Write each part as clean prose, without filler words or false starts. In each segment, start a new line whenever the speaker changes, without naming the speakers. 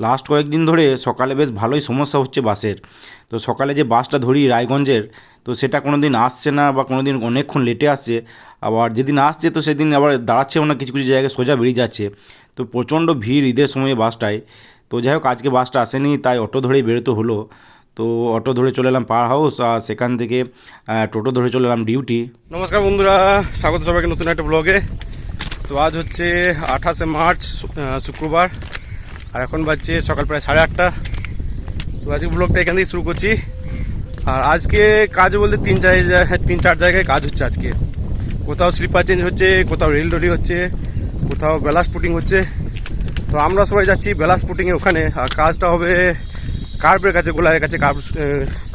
Last কয়েকদিন ধরে সকালে বেশ ভালোই সমস্যা হচ্ছে বাসের। তো সকালে যে বাসটা ধরি রায়গঞ্জের, তো সেটা কোনো দিন আসছে না বা কোনো দিন অনেকক্ষণ লেটে আসছে। আবার যেদিন আসছে তো সেদিন আবার দাঁড়াচ্ছেও না, কিছু কিছু জায়গায় সোজা বেরিয়ে যাচ্ছে। তো প্রচণ্ড ভিড় ঈদের সময় বাসটায়। তো যাই হোক, আজকে বাসটা আসেনি, তাই অটো ধরেই বেরোতে হলো। তো অটো ধরে চলে এলাম পাওয়ার হাউস, আর সেখান থেকে টোটো ধরে চলে এলাম ডিউটি।
নমস্কার বন্ধুরা, স্বাগত সবাইকে নতুন একটা ব্লগে। তো আজ হচ্ছে 28শে মার্চ, শুক্রবার, আর এখন বাজছে সকাল প্রায় 8:30। তো আজকে ব্লগটা এখান থেকে শুরু করছি। আর আজকে কাজ বলতে তিন চার জায়গায় কাজ হচ্ছে আজকে। কোথাও স্লিপার চেঞ্জ হচ্ছে, কোথাও রেল ডলি হচ্ছে, কোথাও ব্যালান্স পুটিং হচ্ছে। তো আমরা সবাই যাচ্ছি ব্যালান্স পুটিংয়ে ওখানে, আর কাজটা হবে কার্ভের কাছে, গোলারের কাছে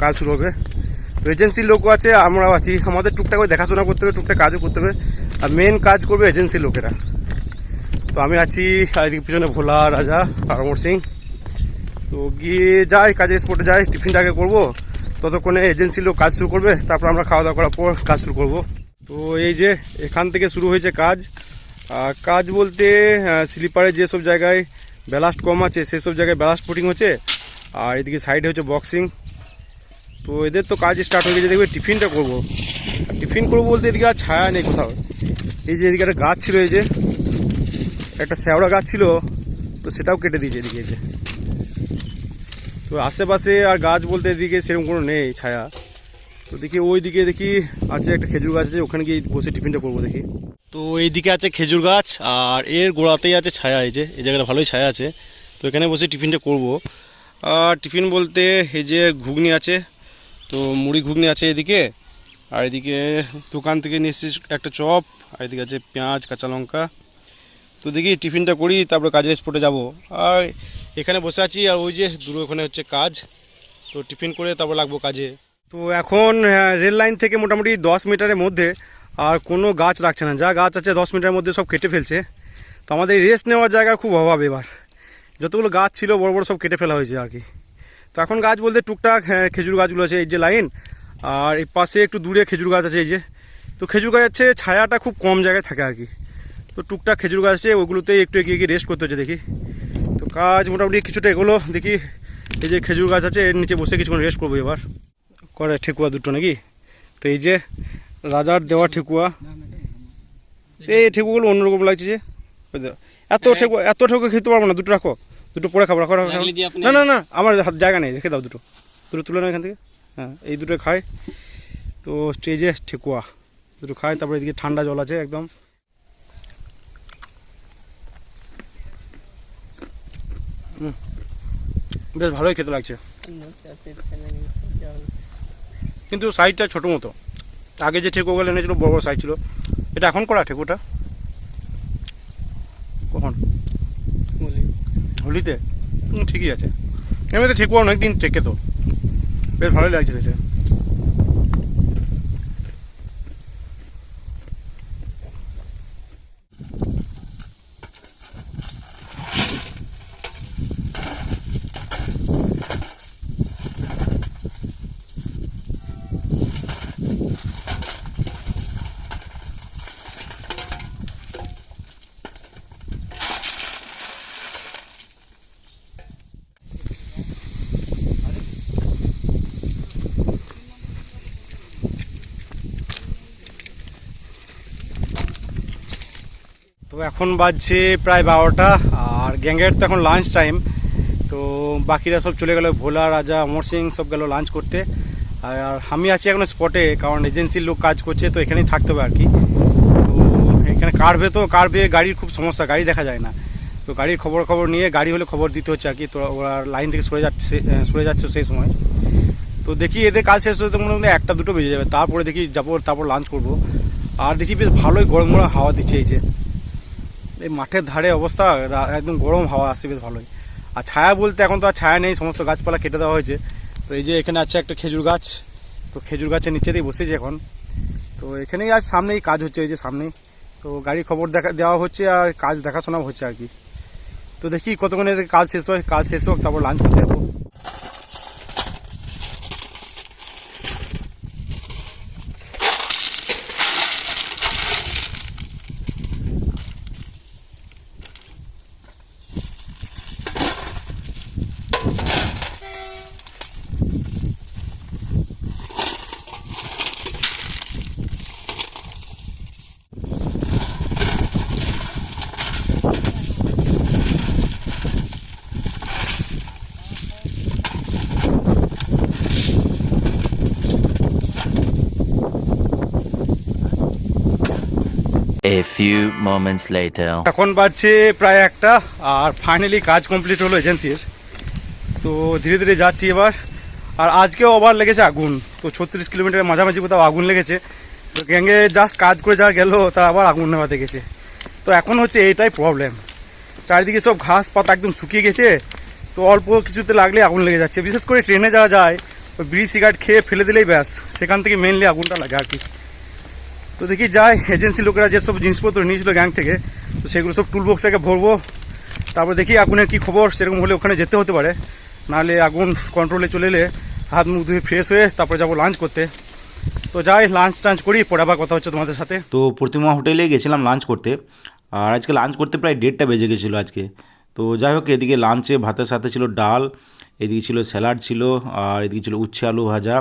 কাজ শুরু হবে। তো এজেন্সির লোকও আছে, আমরাও আছি। আমাদের টুকটাক করে দেখাশোনা করতে হবে, টুকটাক কাজও করতে হবে, আর মেন কাজ করবে এজেন্সির লোকেরা। তো আমি আছি এদিকে পিছনে ভোলা, রাজা আর অমর সিং। তো গিয়ে যাই, কাজের স্পটে যাই, টিফিনটা আগে করবো, ততক্ষণে এজেন্সির লোক কাজ শুরু করবে, তারপর আমরা খাওয়া দাওয়া করার পর কাজ শুরু করব। তো এই যে এখান থেকে শুরু হয়েছে কাজ। কাজ বলতে স্লিপারে যেসব জায়গায় ব্যালাস্ট কম আছে সেসব জায়গায় ব্যালাস্ট পুটিং হচ্ছে, আর এদিকে সাইডে হচ্ছে বক্সিং। তো এদের তো কাজ স্টার্ট হয়ে গেছে। দেখবে টিফিনটা করবো, টিফিন করবো বলতে এদিকে আর ছায়া নেই কোথাও। এই যে এদিকে একটা গাছ ছিল, এই যে একটা শ্যাওড়া গাছ ছিল, তো সেটাও কেটে দিয়েছে এদিকে। এই যে তো আশেপাশে আর গাছ বলতে এদিকে সেরকম কোনো নেই ছায়া। তো দেখি ওই দিকে দেখি আছে একটা খেজুর গাছ আছে, ওখানে গিয়ে বসে টিফিনটা করবো দেখি। তো এইদিকে আছে খেজুর গাছ, আর এর গোড়াতেই আছে ছায়া। এই যে এই জায়গাটা ভালোই ছায়া আছে, তো এখানে বসে টিফিনটা করবো। আর টিফিন বলতে এই যে ঘুগনি আছে, তো মুড়ি ঘুগনি আছে এদিকে, আর এদিকে দোকান থেকে নিয়ে এসেছি একটা চপ, আর এদিকে আছে পেঁয়াজ, কাঁচা লঙ্কা। তো দেখি টিফিনটা করি, তারপরে কাজের স্পটে যাব। আর এখানে বসে আছি, আর ওই যে দূরে ওখানে হচ্ছে কাজ। তো টিফিন করে তারপর লাগবো কাজে। তো এখন রেল লাইন থেকে মোটামুটি 10 মিটারের মধ্যে আর কোনো গাছ রাখছে না। যা গাছ আছে 10 মিটারের মধ্যে সব কেটে ফেলছে। তো আমাদের রেস্ট নেওয়ার জায়গার খুব অভাব এবার। যতগুলো গাছ ছিল বড় বড় সব কেটে ফেলা হয়েছে আর কি। তো এখন গাছ বলতে টুকটাক খেজুর গাছগুলো আছে, এই যে লাইন, আর এই পাশে একটু দূরে খেজুর গাছ আছে এই যে। তো খেজুর গাছ আছে, ছায়াটা খুব কম জায়গায় থাকে আর কি। তো টুকটাক খেজুর গাছ আছে, ওগুলোতেই একটু এগিয়ে গিয়ে রেস্ট করতে হচ্ছে দেখি। তো কাজ মোটামুটি কিছুটা এগুলো দেখি। এই যে খেজুর গাছ আছে, এর নিচে বসে কিছুক্ষণ রেস্ট করবো এবার। করে ঠেকুয়া দুটো নাকি? তো এই যে রাজার দেওয়া ঠেকুয়া, এই ঠেকুয়াগুলো অন্যরকম লাগছে যে। এত ঠেকুয়া খেতে পারবো না, দুটো রাখো, দুটো পরে খাবো। রাখো। না না না, আমার জায়গা নেই, রেখে দাও, দুটো তুলে নাও এখান থেকে। হ্যাঁ, এই দুটো খাই। তো এই যে ঠেকুয়া দুটো খাই, তারপরে এদিকে ঠান্ডা জল আছে একদম। বেশ ভালোই খেতে লাগছে, কিন্তু সাইজটা ছোটো মতো। আগে যে ঠেকুয়াগুলো এনেছিল বড় বড় সাইজ ছিল। এটা এখন করা ঠেকুয়াটা কখন? হোলিতে। ঠিকই আছে, এমনিতে ঠেকুয়া অনেকদিন টেকে, তো বেশ ভালোই লাগছে খেতে। তো এখন বাজছে প্রায় 12টা, আর গ্যাংয়ের তো এখন লাঞ্চ টাইম। তো বাকিরা সব চলে গেল, ভোলা, রাজা, অমর সিং সব গেল লাঞ্চ করতে। আর আমি আছি এখন স্পটে, কারণ এজেন্সির লোক কাজ করছে, তো এখানেই থাকতে হবে আর কি। তো এখানে কার্ভে গাড়ির খুব সমস্যা, গাড়ি দেখা যায় না। তো গাড়ির খবর নিয়ে, গাড়ি হলে খবর দিতে হচ্ছে আর কি। তো ওরা লাইন থেকে সরে যাচ্ছে সেই সময়। তো দেখি এদের কাজ শেষ হতে মনে হয় 1টা 2টো বেজে যাবে, তারপরে দেখি যাবো, তারপর লাঞ্চ করবো। আর দেখি বেশ ভালোই গরম গরম হাওয়া দিচ্ছে। এই যে এই মাঠের ধারে অবস্থা, একদম গরম হাওয়া আসছে বেশ ভালোই। আর ছায়া বলতে এখন তো আর ছায়া নেই, সমস্ত গাছপালা কেটে দেওয়া হয়েছে। তো এই যে এখানে আছে একটা খেজুর গাছ, তো খেজুর গাছের নিচেতেই বসেছি এখন। তো এখানেই আজ সামনেই কাজ হচ্ছে, এই যে সামনেই। তো গাড়ির খবর দেওয়া হচ্ছে, আর কাজ দেখাশোনা হচ্ছে আর কি। তো দেখি কতক্ষণে কাজ শেষ হয়, কাজ শেষ হোক, তারপর লাঞ্চ করতে যাবো।
A few moments later.
এখন বাজছে প্রায় একটা, আর ফাইনালি কাজ কমপ্লিট হলো এজেন্সির। তো ধীরে ধীরে যাচ্ছি এবার। আর আজকেও আবার লেগেছে আগুন, তো 36 কিলোমিটারের মাঝামাঝি কোথাও আগুন লেগেছে। তো গ্যাংয়ে জাস্ট কাজ করে যাওয়া গেল, তা আবার আগুন নেওয়াতে গেছে। তো এখন হচ্ছে এইটাই প্রবলেম, চারিদিকে সব ঘাস পাতা একদম শুকিয়ে গেছে। তো অল্প কিছুতে লাগলে আগুন লেগে যাচ্ছে। বিশেষ করে ট্রেনে যাওয়া যায়, ওই বিড়ি সিগারেট খেয়ে ফেলে দিলেই ব্যাস, সেখান থেকে মেনলি আগুনটা লাগে আর কি। তো দেখি যাই, এজেন্সি লোকেরা যেসব জিনিসপত্র নিয়েছিল গ্যাং থেকে, তো সেগুলো সব টুল বক্সটাকে ভরবো। তারপর দেখি আগুনের কী খবর, সেরকম হলে ওখানে যেতে হতে পারে। নাহলে আগুন কন্ট্রোলে চলে এলে হাত মুখ ধুয়ে ফ্রেশ হয়ে তারপরে যাবো লাঞ্চ করতে। তো যাই, লাঞ্চ টাঞ্চ করি, পরে আবার কথা হচ্ছে তোমাদের সাথে।
তো প্রতিমা হোটেলে গেছিলাম লাঞ্চ করতে। আর আজকে লাঞ্চ করতে প্রায় 1:30টা বেজে গেছিলো আজকে। তো যাই হোক, এদিকে লাঞ্চে ভাতের সাথে ছিল ডাল, এদিকে ছিল স্যালাড ছিল, আর এদিকে ছিল উচ্ছে আলু ভাজা,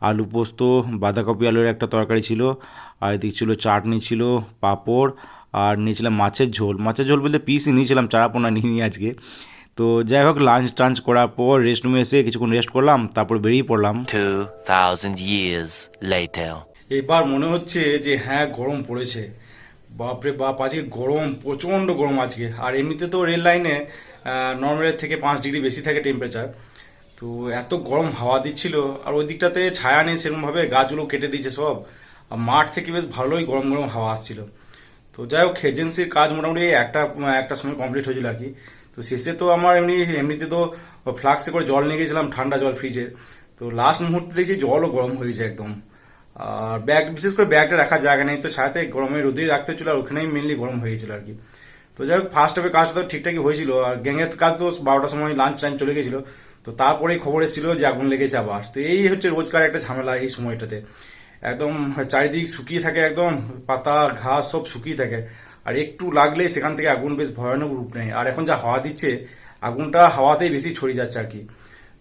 আলু পোস্ত, বাঁধাকপি আলুর একটা তরকারি ছিল, আর এদিকে ছিল চাটনি ছিল, পাঁপড়, আর নিয়েছিলাম মাছের ঝোল। মাছের ঝোল বলতে পিসই নিয়েছিলাম, চারাপোনা নিয়ে আজকে। তো যাই হোক, লাঞ্চ টাঞ্চ করার পর রেস্ট রুমে এসে কিছুক্ষণ রেস্ট করলাম, তারপর বেরিয়ে পড়লাম।
2000 years later.
এবার মনে হচ্ছে যে হ্যাঁ গরম পড়েছে, বাপরে বাপ, আজকে গরম, প্রচণ্ড গরম আজকে। আর এমনিতে তো রেল লাইনে নর্মালের থেকে 5 ডিগ্রি বেশি থাকে টেম্পারেচার। তো এত গরম হাওয়া দিচ্ছিল, আর ওই দিকটাতে ছায়া নেই সেরকমভাবে, গাছগুলো কেটে দিয়েছে সব। আর মাঠ থেকে বেশ ভালোই গরম গরম হাওয়া আসছিল। তো যাই হোক, এজেন্সির কাজ মোটামুটি একটা সময় কমপ্লিট হয়েছিল আর কি। তো শেষে তো আমার এমনিতে তো ফ্লাক্সে করে জল নিয়ে গেছিলাম, ঠান্ডা জল ফ্রিজে। তো লাস্ট মুহূর্তে দেখছি জলও গরম হয়ে যায় একদম। আর ব্যাগ, বিশেষ করে ব্যাগটা রাখার জায়গা নেই, তো ছায়াতে গরমে রোদেই রাখতে হচ্ছিলো, আর ওখানেই মেনলি গরম হয়ে গেছিলো আর কি। তো যাই হোক, ফার্স্ট হাফে কাজটা তো ঠিকঠাকই হয়েছিল। আর গ্যাংয়ের কাজ তো 12টার সময় লাঞ্চ টাইম চলে গেছিলো। তো তারপরেই খবর এসেছিল যে আগুন লেগেছে আবার। তো এই হচ্ছে রোজকার একটা ঝামেলা এই সময়টাতে। একদম চারিদিক শুকিয়ে থাকে, একদম পাতা ঘাস সব শুকিয়ে থাকে। আর একটু লাগলে সেখান থেকে আগুন বেশ ভয়ানক রূপ নেয়। আর এখন যা হাওয়া দিচ্ছে, আগুনটা হাওয়াতেই বেশি ছড়িয়ে যাচ্ছে আর কি।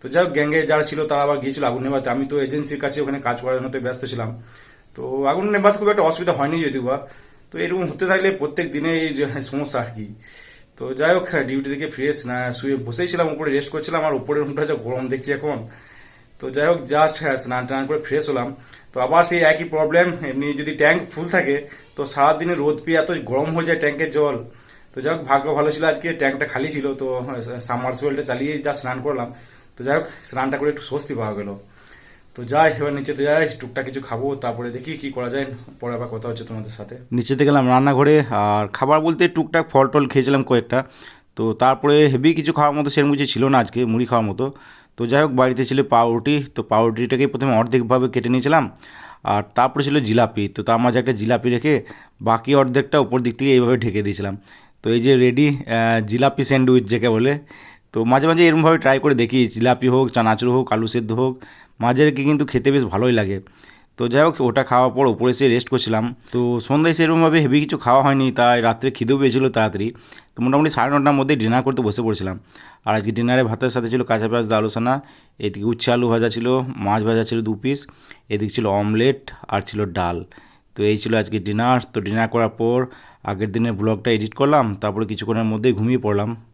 তো যাই হোক, গ্যাংয়ে যারা ছিল তারা আবার গিয়েছিল আগুন নেভাতে। আমি তো এজেন্সির কাছে ওখানে কাজ করার মতো ব্যস্ত ছিলাম। তো আগুন নেভাতে খুব একটা অসুবিধা হয়নি যদিও বা। তো এরকম হতে থাকলে প্রত্যেক দিনে এই যে সমস্যা আর কি। তো যাই হোক, ডিউটি থেকে ফ্রেশ না শুয়ে বসেই ছিলাম, উপরে রেস্ট করছিলাম। আর উপরের রুমটা যা গরম দেখছি এখন। তো যাই হোক, জাস্ট স্নান টান করে ফ্রেশ হলাম। তো আবার সেই একই প্রবলেম, এমনি যদি ট্যাঙ্ক ফুল থাকে তো সারাদিনে রোদ পেয়ে এত গরম হয়ে যায় ট্যাঙ্কের জল। তো যাই হোক, ভাগ্য ভালো ছিল আজকে ট্যাঙ্কটা খালি ছিল, তো সাবমার্সিবলটা চালিয়ে যা স্নান করলাম। তো যাই হোক, স্নানটা করে একটু স্বস্তি পাওয়া গেল। তো যাই, এবার নিচেতে যাই, টুকটাক কিছু খাবো, তারপরে দেখি কি করা যায়। পরে আবার কথা হচ্ছে তোমাদের সাথে।
নিচেতে গেলাম রান্নাঘরে, আর খাবার বলতে টুকটাক ফল টল খেয়েছিলাম কয়েকটা। তো তারপরে হেভি কিছু খাওয়ার মতো সেরকম কিছু ছিল না আজকে, মুড়ি খাওয়ার মতো। তো যাই হোক, বাড়িতে ছিল পাউরুটি, তো পাউরুটিটাকে প্রথমে অর্ধেকভাবে কেটে নিয়েছিলাম। আর তারপরে ছিল জিলাপি, তো তার মাঝে একটা জিলাপি রেখে বাকি অর্ধেকটা উপর দিক থেকে এইভাবে ঢেকে দিয়েছিলাম। তো এই যে রেডি জিলাপি স্যান্ডউইচ যাকে বলে। তো মাঝে মাঝে এরকমভাবে ট্রাই করে দেখি, জিলাপি হোক, চানাচুর হোক, আলু সেদ্ধ হোক, মাঝে রেখে কিন্তু খেতে বেশ ভালোই লাগে। তো যাই হোক, ওটা খাওয়ার পর উপরে এসে রেস্ট করছিলাম। তো সন্ধ্যায় সেরকমভাবে হেভি কিছু খাওয়া হয়নি, তাই রাত্রে খিদেও পেয়েছিল তাড়াতাড়ি। তো মোটামুটি 9:30টার মধ্যে ডিনার করতে বসে পড়ছিলাম। আর আজকে ডিনারে ভাতের সাথে ছিল কাঁচা পেঁয়াজ দিয়ে আলু সানা, এদিকে উচ্ছে আলু ভাজা ছিল, মাছ ভাজা ছিল 2 পিস, এদিকে ছিল অমলেট, আর ছিল ডাল। তো এই ছিল আজকে ডিনার। তো ডিনার করার পর আগের দিনের ব্লগটা এডিট করলাম, তারপরে কিছুক্ষণের মধ্যেই ঘুমিয়ে পড়লাম।